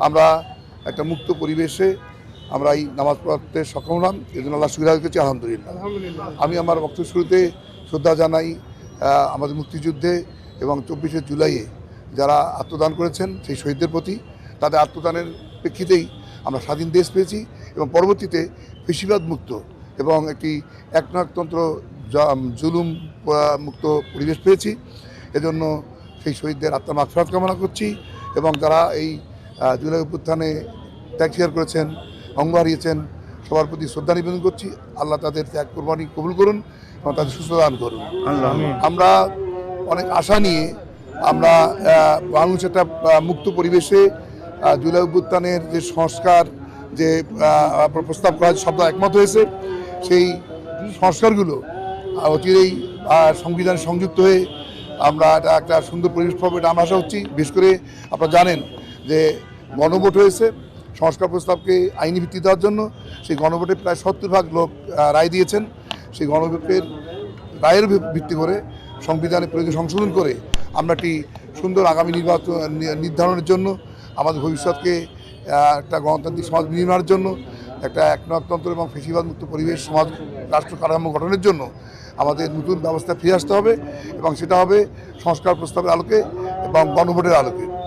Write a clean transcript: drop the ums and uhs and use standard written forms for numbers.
আমরা একটা মুক্ত পরিবেশে আমরা এই নামাজ পড়তে সক্ষম হলাম, এই জন্য আল্লাহ শুকরিয়া করছি আলহামদুলিল্লাহ। আমি আমার বক্তব্য শুরুতে শ্রদ্ধা জানাই আমাদের মুক্তিযুদ্ধে এবং 24শে জুলাইয়ে যারা আত্মদান করেছেন সেই শহীদদের প্রতি। তাদের আত্মদানের প্রেক্ষিতেই আমরা স্বাধীন দেশ পেয়েছি এবং পরবর্তীতে ফেসিবাদ মুক্ত এবং একটি একনায়কতন্ত্র জুলুম মুক্ত পরিবেশ পেয়েছি। এজন্য সেই শহীদদের আত্মার মাগফিরাত কামনা করছি এবং যারা এই জুলাই অভ্যুত্থানে ত্যাগ স্বীকার করেছেন, অঙ্গ হারিয়েছেন, সবার প্রতি শ্রদ্ধা নিবেদন করছি। আল্লাহ তাদের ত্যাগ কোরবানি কবুল করুন এবং তাদের সুস্থ দান করুন। আমরা অনেক আশা নিয়ে আমরা মানুষ একটা মুক্ত পরিবেশে জুলাই অভ্যুত্থানের যে সংস্কার যে প্রস্তাব করা শব্দ একমত হয়েছে, সেই সংস্কারগুলো অচিরেই সংবিধানে সংযুক্ত হয়ে আমরা এটা একটা সুন্দর পরিবেশ পাবো, এটা আমরা আশা হচ্ছি। বিশেষ করে আপনারা জানেন যে গণভোট হয়েছে সংস্কার প্রস্তাবকে আইনি ভিত্তি দেওয়ার জন্য। সেই গণভোটে প্রায় 70% লোক রায় দিয়েছেন। সেই গণভোটের রায়ের ভিত্তি করে সংবিধানে প্রয়োজন সংশোধন করে আমরা একটি সুন্দর আগামী নির্বাচন নির্ধারণের জন্য, আমাদের ভবিষ্যৎকে একটা গণতান্ত্রিক সমাজ নির্মাণের জন্য, একটা একনায়কতন্ত্র এবং ফেসিবাদ মুক্ত পরিবেশ সমাজ রাষ্ট্র কাঠামো গঠনের জন্য আমাদের নতুন ব্যবস্থা ফিরে আসতে হবে এবং সেটা হবে সংস্কার প্রস্তাবের আলোকে এবং গণভোটের আলোকে।